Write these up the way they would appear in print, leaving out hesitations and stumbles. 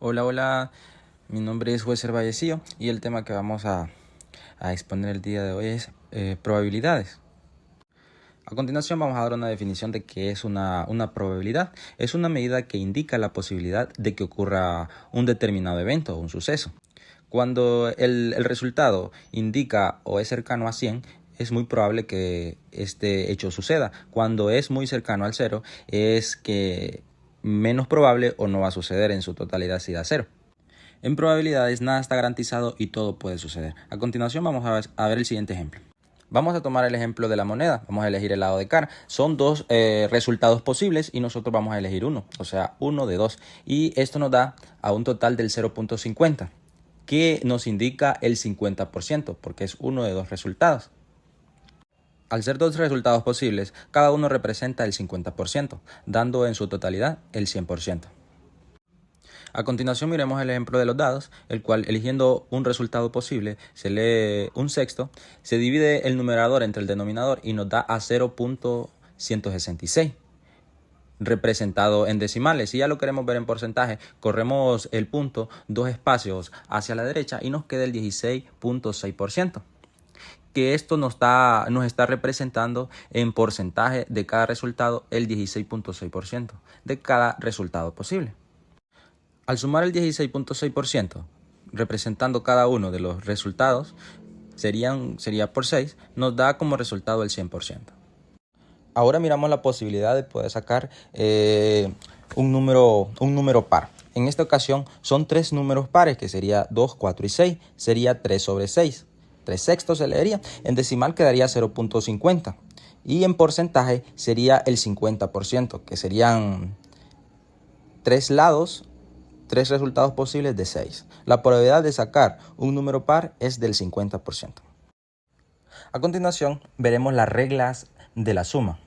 Hola, hola, mi nombre es Weser Vallecillo y el tema que vamos a exponer el día de hoy es probabilidades. A continuación vamos a dar una definición de qué es una probabilidad. Es una medida que indica la posibilidad de que ocurra un determinado evento o un suceso. Cuando el resultado indica o es cercano a 100, es muy probable que este hecho suceda. Cuando es muy cercano al cero, es que menos probable o no va a suceder en su totalidad si da cero. En probabilidades nada está garantizado y todo puede suceder. A continuación vamos a ver el siguiente ejemplo. Vamos a tomar el ejemplo de la moneda. Vamos a elegir el lado de cara. Son dos resultados posibles y nosotros vamos a elegir uno, o sea, uno de dos. Y esto nos da a un total del 0.50, que nos indica el 50%, porque es uno de dos resultados. Al ser dos resultados posibles, cada uno representa el 50%, dando en su totalidad el 100%. A continuación miremos el ejemplo de los dados, el cual eligiendo un resultado posible se lee un sexto, se divide el numerador entre el denominador y nos da a 0.166, representado en decimales. Si ya lo queremos ver en porcentaje, corremos el punto dos espacios hacia la derecha y nos queda el 16.6%. Que esto nos está representando en porcentaje de cada resultado el 16.6% de cada resultado posible. Al sumar el 16.6%, representando cada uno de los resultados, sería por 6, nos da como resultado el 100%. Ahora miramos la posibilidad de poder sacar un número par. En esta ocasión son tres números pares, que sería 2, 4 y 6. Sería 3 sobre 6. 3 sextos se leería. En decimal quedaría 0.50. Y en porcentaje sería el 50%, que serían 3 lados, 3 resultados posibles de 6. La probabilidad de sacar un número par es del 50%. A continuación veremos las reglas de la suma.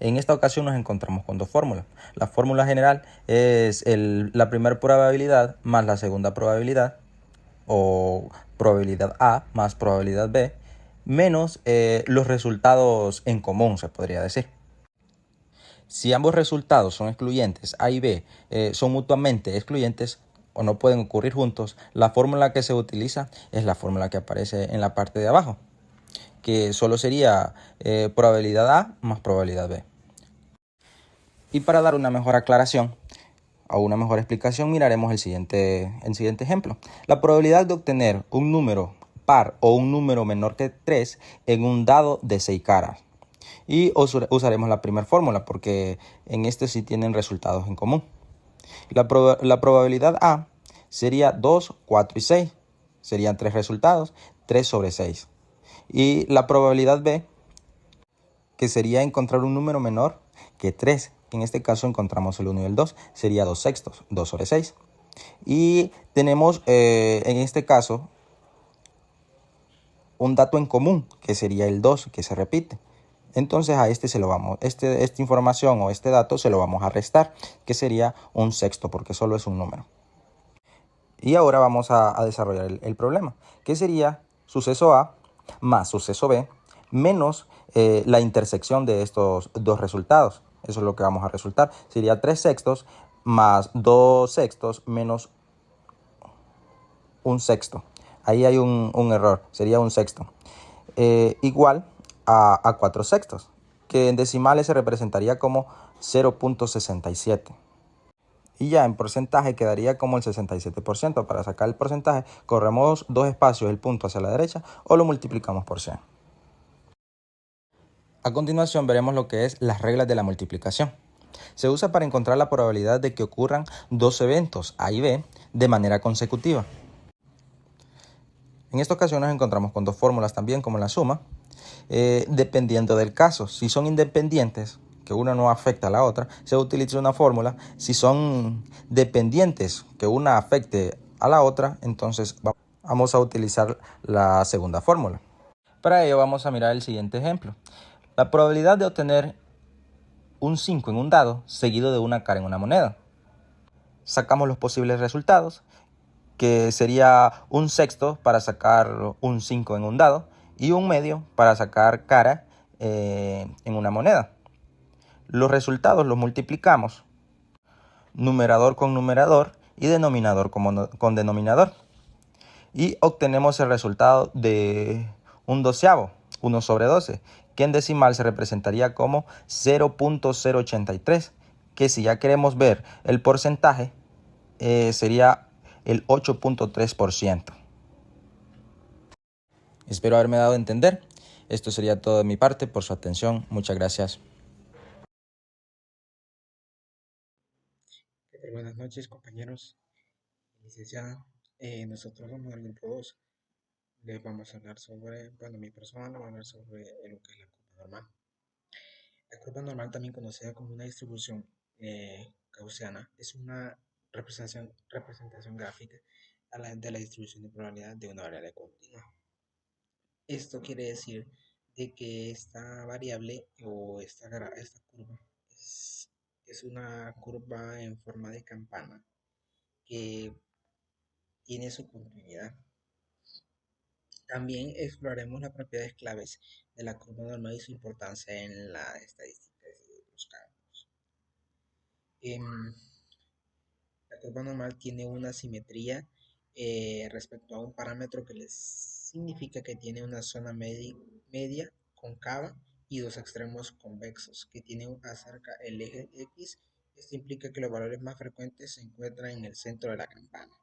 En esta ocasión nos encontramos con dos fórmulas. La fórmula general es la primera probabilidad más la segunda probabilidad, o probabilidad A más probabilidad B, menos los resultados en común, se podría decir. Si ambos resultados son excluyentes, A y B, son mutuamente excluyentes o no pueden ocurrir juntos, la fórmula que se utiliza es la fórmula que aparece en la parte de abajo, que solo sería probabilidad A más probabilidad B. Y para dar una mejor aclaración o una mejor explicación, miraremos el siguiente ejemplo. La probabilidad de obtener un número par o un número menor que 3 en un dado de 6 caras. Y usaremos la primera fórmula porque en este sí tienen resultados en común. La probabilidad A sería 2, 4 y 6. Serían tres resultados, 3 sobre 6. Y la probabilidad B, que sería encontrar un número menor que 3. En este caso encontramos el 1 y el 2. Sería 2 sextos, 2 sobre 6. Y tenemos en este caso un dato en común, que sería el 2, que se repite. Entonces a esta información o este dato se lo vamos a restar, que sería un sexto, porque solo es un número. Y ahora vamos a desarrollar el problema, que sería suceso A más suceso B menos la intersección de estos dos resultados. Eso es lo que vamos a resultar. Sería 3 sextos más 2 sextos menos un sexto. Ahí hay un error, sería un sexto. Igual a 4 sextos, que en decimales se representaría como 0.67. Y ya en porcentaje quedaría como el 67%. Para sacar el porcentaje, corremos dos espacios el punto hacia la derecha o lo multiplicamos por 100. A continuación veremos lo que es las reglas de la multiplicación. Se usa para encontrar la probabilidad de que ocurran dos eventos A y B de manera consecutiva. En esta ocasión nos encontramos con dos fórmulas también, como la suma, dependiendo del caso. Si son independientes, que una no afecta a la otra, se utiliza una fórmula. Si son dependientes, que una afecte a la otra, entonces vamos a utilizar la segunda fórmula. Para ello vamos a mirar el siguiente ejemplo. La probabilidad de obtener un 5 en un dado seguido de una cara en una moneda. Sacamos los posibles resultados, que sería un sexto para sacar un 5 en un dado y un medio para sacar cara en una moneda. Los resultados los multiplicamos numerador con numerador y denominador con denominador. Y obtenemos el resultado de un doceavo, 1 sobre 12, que en decimal se representaría como 0.083, que si ya queremos ver el porcentaje, sería el 8.3%. Espero haberme dado a entender. Esto sería todo de mi parte. Por su atención, muchas gracias. Buenas noches, compañeros. Licenciada, nosotros somos del grupo 2. Les vamos a hablar sobre, bueno, mi persona les va a hablar sobre lo que es la curva normal. La curva normal, también conocida como una distribución gaussiana, es una representación gráfica de la distribución de probabilidad de una variable continua. Esto quiere decir de que esta variable o esta curva es una curva en forma de campana que tiene su continuidad. También exploraremos las propiedades claves de la curva normal y su importancia en la estadística de los campos. La curva normal tiene una simetría respecto a un parámetro que les significa que tiene una zona media concava y dos extremos convexos que tienen acerca el eje X. Esto implica que los valores más frecuentes se encuentran en el centro de la campana.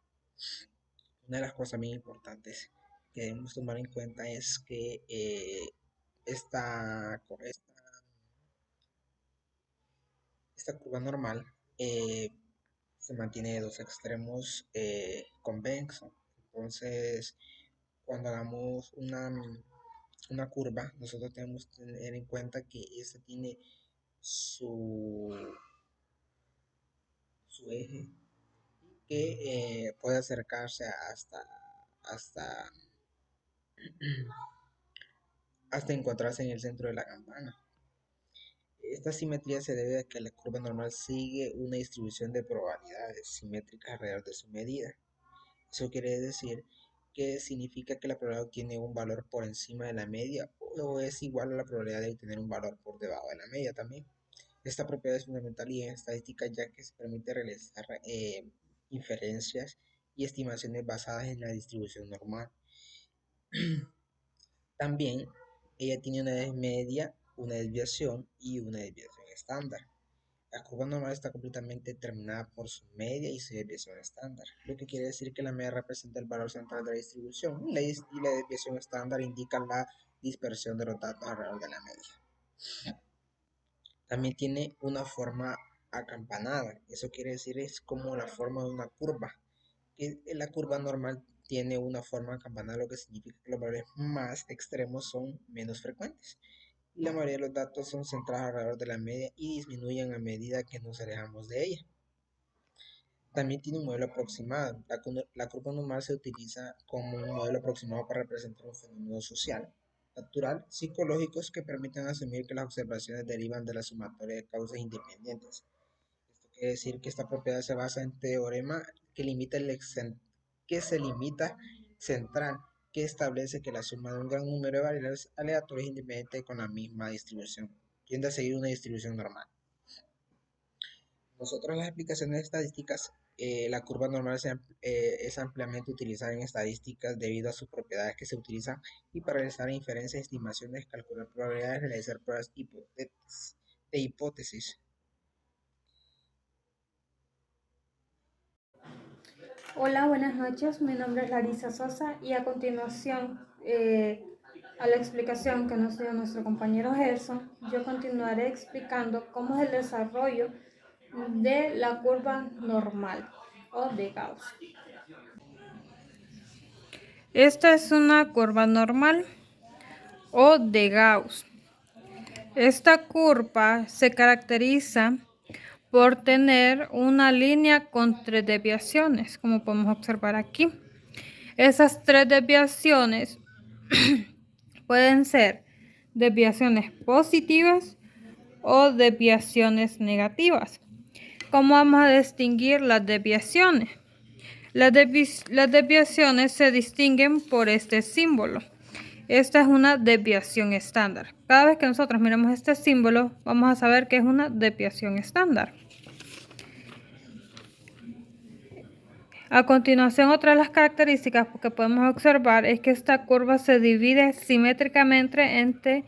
Una de las cosas bien importantes que debemos tomar en cuenta es que esta curva normal se mantiene de dos extremos convexos. Entonces, cuando hagamos una curva, nosotros tenemos que tener en cuenta que esta tiene su eje que puede acercarse hasta, hasta encontrarse en el centro de la campana. Esta simetría se debe a que la curva normal sigue una distribución de probabilidades simétricas alrededor de su medida. Eso quiere decir que significa que la probabilidad tiene un valor por encima de la media o es igual a la probabilidad de obtener un valor por debajo de la media también. Esta propiedad es fundamental y en estadística, ya que se permite realizar inferencias y estimaciones basadas en la distribución normal. También ella tiene una media, una desviación y una desviación estándar. La curva normal está completamente determinada por su media y su desviación estándar, lo que quiere decir que la media representa el valor central de la distribución y la desviación estándar indica la dispersión de los datos alrededor de la media. También tiene una forma acampanada, eso quiere decir es como la forma de una curva. La curva normal tiene una forma acampanada, lo que significa que los valores más extremos son menos frecuentes. Y la mayoría de los datos son centrados alrededor de la media y disminuyen a medida que nos alejamos de ella. También tiene un modelo aproximado. La curva normal se utiliza como un modelo aproximado para representar un fenómeno social, natural, psicológicos que permiten asumir que las observaciones derivan de la sumatoria de causas independientes. Esto quiere decir que esta propiedad se basa en teorema que se limita central, que establece que la suma de un gran número de variables aleatorias independientes con la misma distribución tiende a seguir una distribución normal. Nosotros las aplicaciones estadísticas, la curva normal es ampliamente utilizada en estadísticas debido a sus propiedades que se utilizan y para realizar inferencias, estimaciones, calcular probabilidades, realizar pruebas de hipótesis. Hola, buenas noches. Mi nombre es Larisa Sosa y a continuación, a la explicación que nos dio nuestro compañero Gerson, yo continuaré explicando cómo es el desarrollo de la curva normal o de Gauss. Esta es una curva normal o de Gauss. Esta curva se caracteriza por tener una línea con 3 desviaciones, como podemos observar aquí. Esas 3 desviaciones pueden ser desviaciones positivas o desviaciones negativas. ¿Cómo vamos a distinguir las desviaciones? Las desviaciones se distinguen por este símbolo. Esta es una desviación estándar. Cada vez que nosotros miremos este símbolo, vamos a saber que es una desviación estándar. A continuación, otra de las características que podemos observar es que esta curva se divide simétricamente entre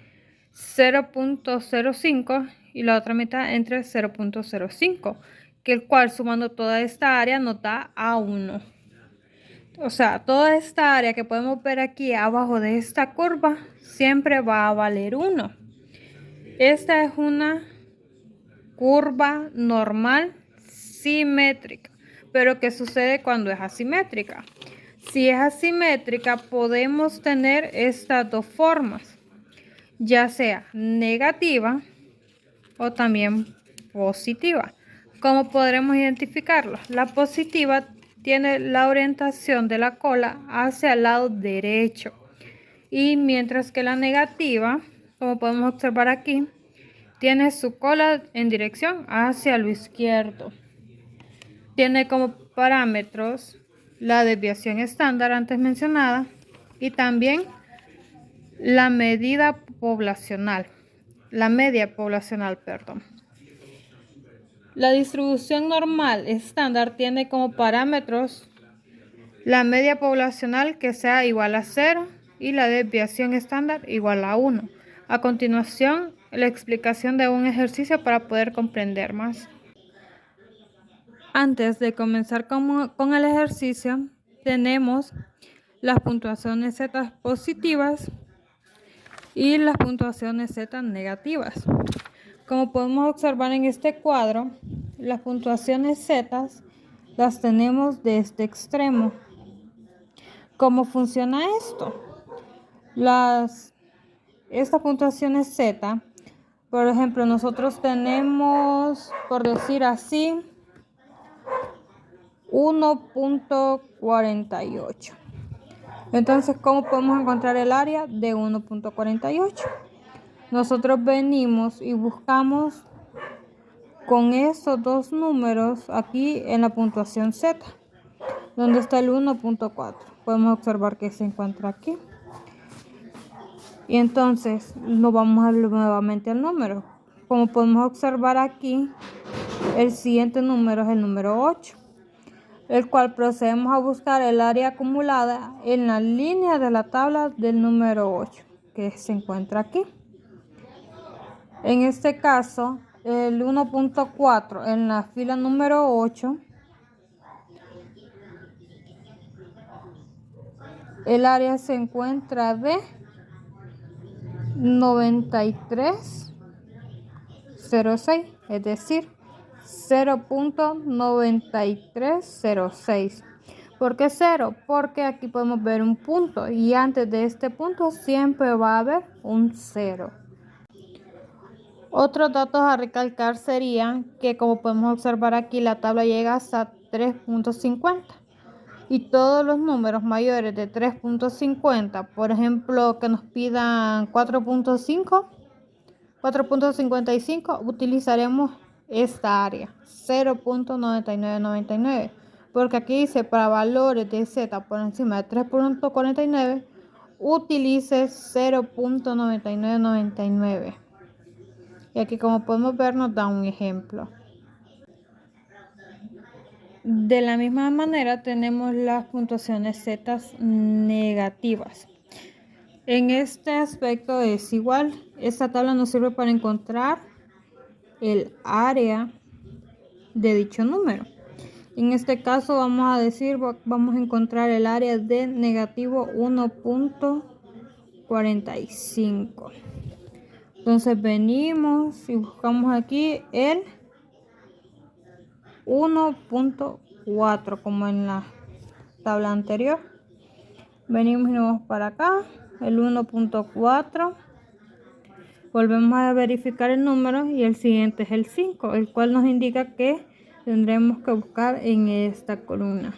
0.05 y la otra mitad entre 0.05, que el cual sumando toda esta área nos da A1. O sea, toda esta área que podemos ver aquí abajo de esta curva siempre va a valer 1. Esta es una curva normal simétrica. Pero ¿qué sucede cuando es asimétrica? Si es asimétrica, podemos tener estas dos formas, ya sea negativa o también positiva. ¿Cómo podremos identificarlo? La positiva tiene la orientación de la cola hacia el lado derecho, y mientras que la negativa, como podemos observar aquí, tiene su cola en dirección hacia lo izquierdo. Tiene como parámetros la desviación estándar antes mencionada y también la medida poblacional, la media poblacional, perdón. La distribución normal estándar tiene como parámetros la media poblacional que sea igual a 0 y la desviación estándar igual a 1. A continuación, la explicación de un ejercicio para poder comprender más. Antes de comenzar con el ejercicio, tenemos las puntuaciones Z positivas y las puntuaciones Z negativas. Como podemos observar en este cuadro, las puntuaciones Z las tenemos de este extremo. ¿Cómo funciona esto? Estas puntuaciones Z, por ejemplo, nosotros tenemos, por decir así, 1.48. Entonces, ¿cómo podemos encontrar el área de 1.48? Nosotros venimos y buscamos con esos dos números aquí en la puntuación Z, donde está el 1.4. Podemos observar que se encuentra aquí. Y entonces nos vamos a nuevamente al número. Como podemos observar aquí, el siguiente número es el número 8, el cual procedemos a buscar el área acumulada en la línea de la tabla del número 8, que se encuentra aquí. En este caso, el 1.4 en la fila número 8, el área se encuentra de 9306, es decir, 0.9306. ¿Por qué 0? Porque aquí podemos ver un punto y antes de este punto siempre va a haber un 0. Otros datos a recalcar serían que, como podemos observar aquí, la tabla llega hasta 3.50 y todos los números mayores de 3.50, por ejemplo, que nos pidan 4.5, 4.55, utilizaremos esta área, 0.9999, porque aquí dice para valores de Z por encima de 3.49, utilice 0.9999. Y aquí, como podemos ver, nos da un ejemplo. De la misma manera tenemos las puntuaciones Z negativas. En este aspecto es igual. Esta tabla nos sirve para encontrar el área de dicho número. En este caso vamos a encontrar el área de negativo 1.45. Entonces venimos y buscamos aquí el 1.4 como en la tabla anterior. Venimos y nos vamos para acá, el 1.4. Volvemos a verificar el número y el siguiente es el 5, el cual nos indica que tendremos que buscar en esta columna.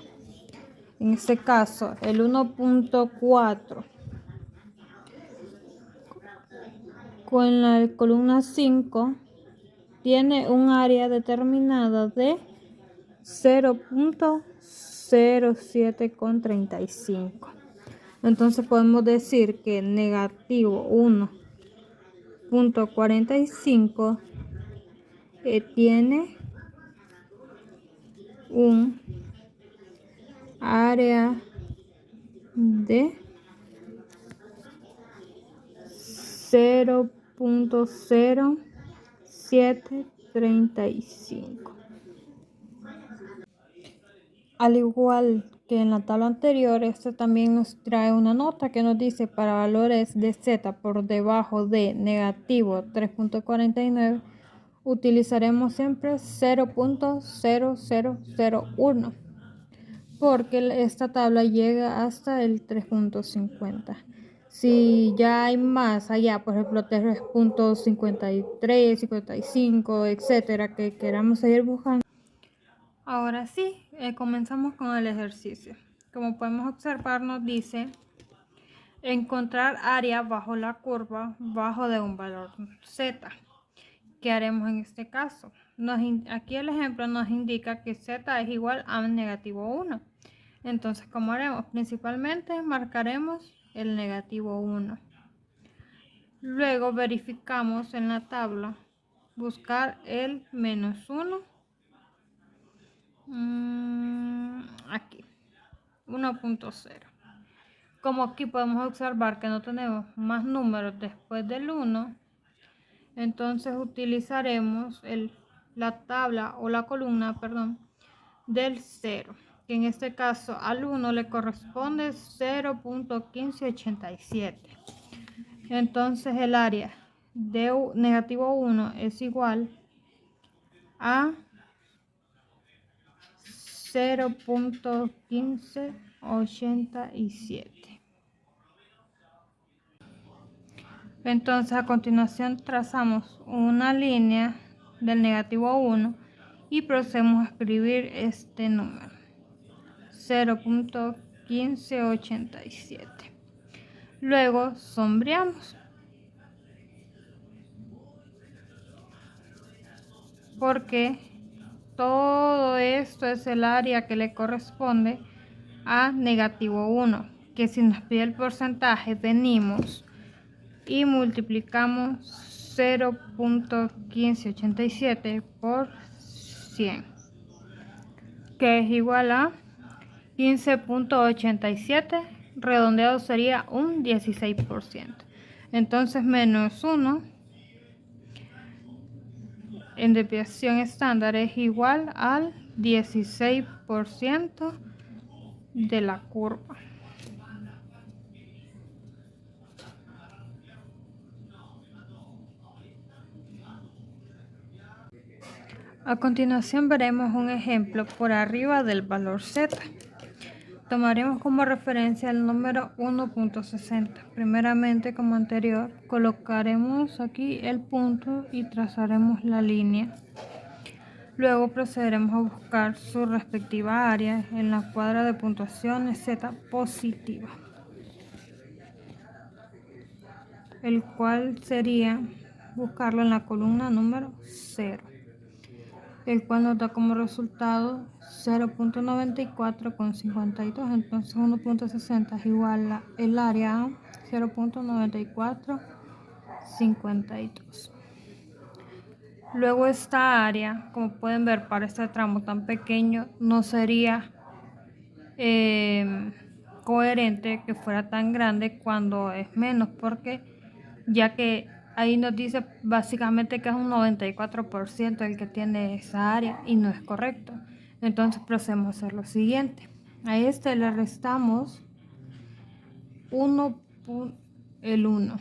En este caso, el 1.4 con la columna 5 tiene un área determinada de 0.0735. Entonces podemos decir que negativo 1.45 tiene un área de 0.0735. Al igual que en la tabla anterior, esto también nos trae una nota que nos dice para valores de z por debajo de negativo 3.49, utilizaremos siempre 0.0001 porque esta tabla llega hasta el 3.50. Si ya hay más allá, por ejemplo 3.53, 55, etcétera, que queramos seguir buscando. Ahora sí, comenzamos con el ejercicio. Como podemos observar, nos dice encontrar área bajo la curva bajo de un valor z. ¿Qué haremos en este caso? Aquí el ejemplo nos indica que z es igual a negativo 1. Entonces, ¿cómo haremos? Principalmente marcaremos el negativo 1. Luego verificamos en la tabla, buscar el menos 1. Aquí, 1.0. Como aquí podemos observar que no tenemos más números después del 1, entonces utilizaremos la tabla o la columna, perdón, del 0, que en este caso al 1 le corresponde 0.1587. Entonces el área de negativo 1 es igual a 0.1587. Entonces a continuación trazamos una línea del negativo 1 y procedemos a escribir este número 0.1587. Luego sombreamos porque todo esto es el área que le corresponde a negativo 1, que si nos pide el porcentaje venimos y multiplicamos 0.1587 por 100, que es igual a 15.87, redondeado sería un 16%. Entonces menos 1 en desviación estándar es igual al 16% de la curva. A continuación veremos un ejemplo por arriba del valor z. Tomaremos como referencia el número 1.60. Primeramente, como anterior, colocaremos aquí el punto y trazaremos la línea. Luego procederemos a buscar su respectiva área en la cuadra de puntuaciones z positiva, el cual sería buscarlo en la columna número 0, el cual nos da como resultado 0.94,52. Entonces 1.60 es igual a el área a 0.9452. Luego esta área, como pueden ver, para este tramo tan pequeño no sería coherente que fuera tan grande cuando es menos, porque ya que ahí nos dice básicamente que es un 94% el que tiene esa área y no es correcto. Entonces procedemos a hacer lo siguiente. A este le restamos el 1.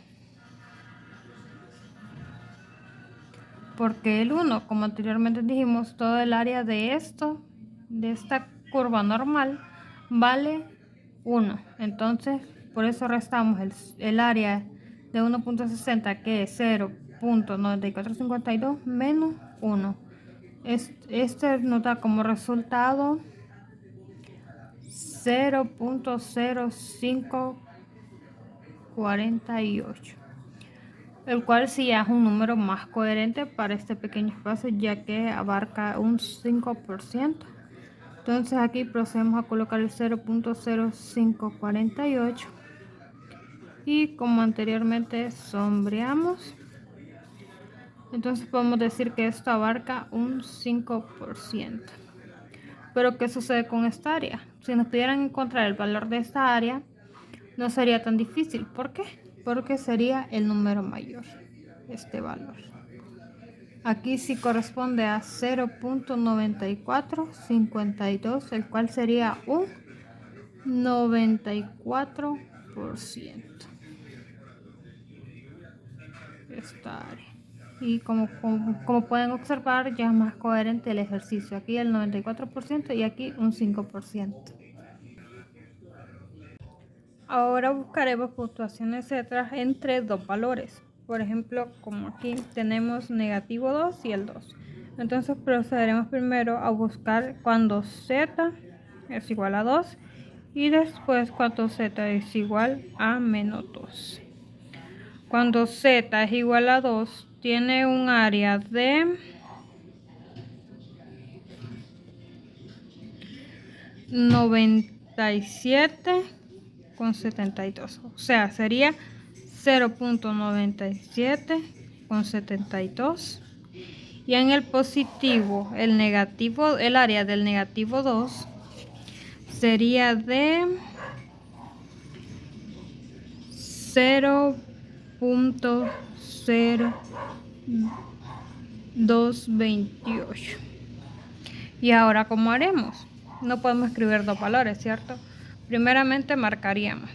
Porque el 1, como anteriormente dijimos, todo el área de esta curva normal, vale 1. Entonces, por eso restamos el área de 1.60, que es 0.9452 menos 1. Este nos da como resultado 0.0548, el cual sí es un número más coherente para este pequeño espacio, ya que abarca un 5%. Entonces aquí procedemos a colocar el 0.0548 y como anteriormente sombreamos. Entonces podemos decir que esto abarca un 5%. Pero ¿qué sucede con esta área? Si nos pidieran encontrar el valor de esta área, no sería tan difícil. ¿Por qué? Porque sería el número mayor, este valor. Aquí sí corresponde a 0.9452, el cual sería un 94%. Esta área. Y como pueden observar, ya es más coherente el ejercicio. Aquí el 94% y aquí un 5%. Ahora buscaremos puntuaciones Z entre dos valores. Por ejemplo, como aquí tenemos negativo 2 y el 2. Entonces procederemos primero a buscar cuando Z es igual a 2 y después cuando Z es igual a menos 2. Cuando Z es igual a 2, tiene un área de 97,72. O sea, sería 0.97,72. Y en el positivo, el área del negativo 2 sería de 0.0228. Y ahora, ¿cómo haremos? No podemos escribir dos valores, ¿cierto? Primeramente marcaríamos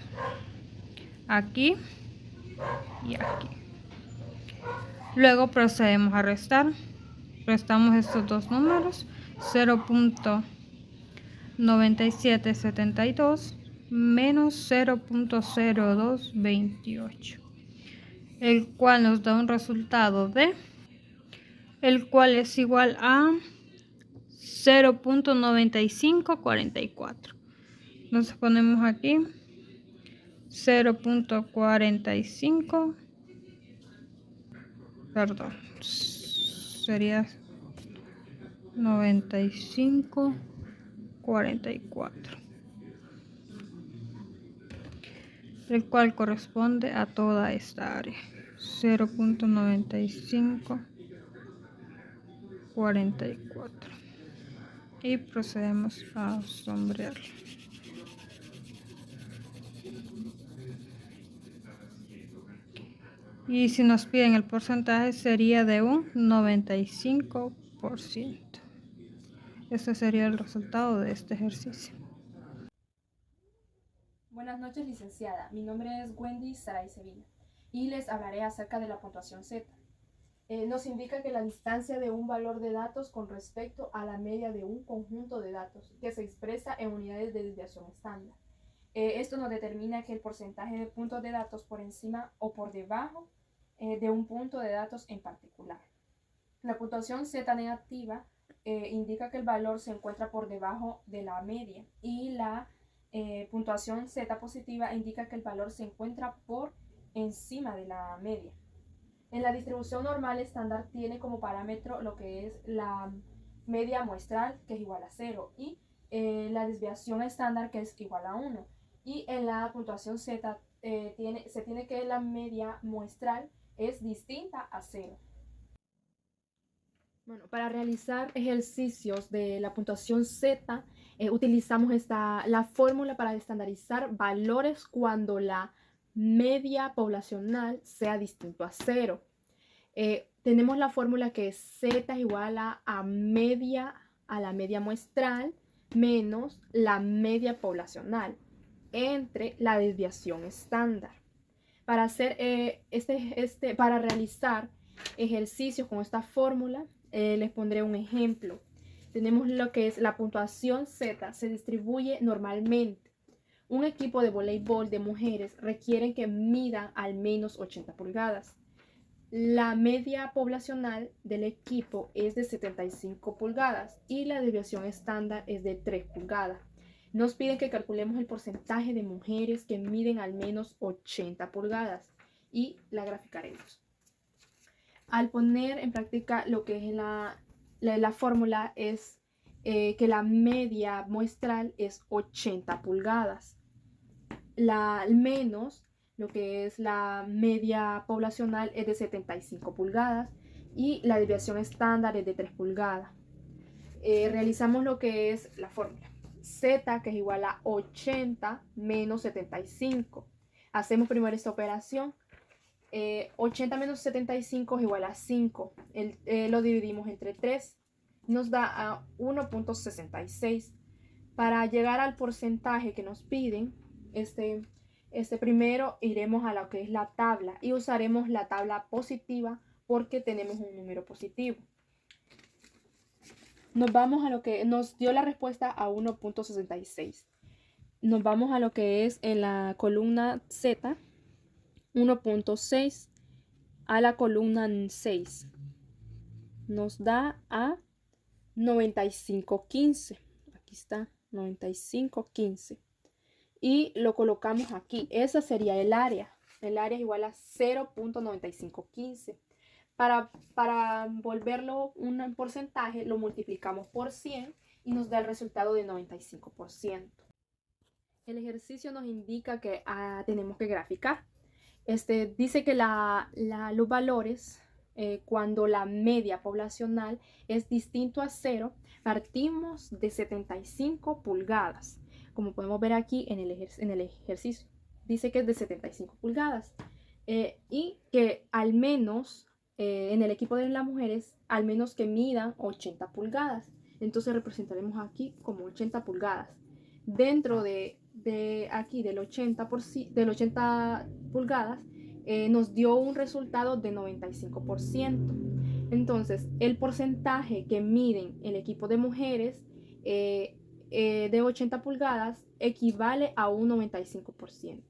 aquí y aquí. Luego procedemos a restar. Restamos estos dos números, 0.9772 menos 0.0228, el cual nos da un resultado de, el cual es igual a 0.9544. Entonces ponemos aquí 0.45, perdón, sería 95,44, el cual corresponde a toda esta área, 0.9544, y procedemos a sombrearlo. Y si nos piden el porcentaje sería de un 95%. Este sería el resultado de este ejercicio. Buenas noches, licenciada. Mi nombre es Wendy Saray Sevilla y les hablaré acerca de la puntuación Z. Nos indica que la distancia de un valor de datos con respecto a la media de un conjunto de datos que se expresa en unidades de desviación estándar. Esto nos determina que el porcentaje de puntos de datos por encima o por debajo de un punto de datos en particular. La puntuación Z negativa indica que el valor se encuentra por debajo de la media y la puntuación Z positiva indica que el valor se encuentra por encima de la media. En la distribución normal estándar tiene como parámetro lo que es la media muestral, que es igual a 0, y la desviación estándar, que es igual a 1. Y en la puntuación Z se tiene que la media muestral es distinta a 0. Bueno, para realizar ejercicios de la puntuación Z, utilizamos la fórmula para estandarizar valores cuando la media poblacional sea distinto a 0. Tenemos la fórmula que es Z es igual a la media muestral menos la media poblacional entre la desviación estándar. Para hacer para realizar ejercicios con esta fórmula, les pondré un ejemplo. Tenemos lo que es la puntuación Z, se distribuye normalmente. Un equipo de voleibol de mujeres requiere que midan al menos 80 pulgadas. La media poblacional del equipo es de 75 pulgadas y la desviación estándar es de 3 pulgadas. Nos piden que calculemos el porcentaje de mujeres que miden al menos 80 pulgadas y la graficaremos. Al poner en práctica lo que es la fórmula es que la media muestral es 80 pulgadas. Menos lo que es la media poblacional es de 75 pulgadas y la desviación estándar es de 3 pulgadas. realizamos lo que es la fórmula. Z, que es igual a 80 menos 75. Hacemos primero esta operación. 80 menos 75 es igual a 5. Lo dividimos entre 3. Nos da a 1.66. Para llegar al porcentaje que nos piden, primero iremos a lo que es la tabla y usaremos la tabla positiva porque tenemos un número positivo. Nos vamos a lo que nos dio la respuesta a 1.66. Nos vamos a lo que es en la columna Z, 1.6 a la columna 6. Nos da a 95.15. Aquí está, 95.15. Y lo colocamos aquí. Esa sería el área. El área es igual a 0.9515. Para volverlo un porcentaje, lo multiplicamos por 100 y nos da el resultado de 95%. El ejercicio nos indica que tenemos que graficar. Dice que los valores, cuando la media poblacional es distinto a 0, partimos de 75 pulgadas. Como podemos ver aquí en el ejercicio, dice que es de 75 pulgadas. Y que al menos, en el equipo de las mujeres, al menos que midan 80 pulgadas. Entonces representaremos aquí como 80 pulgadas. Dentro de aquí del 80 pulgadas, nos dio un resultado de 95%. Entonces, el porcentaje que miden el equipo de mujeres de 80 pulgadas equivale a un 95%.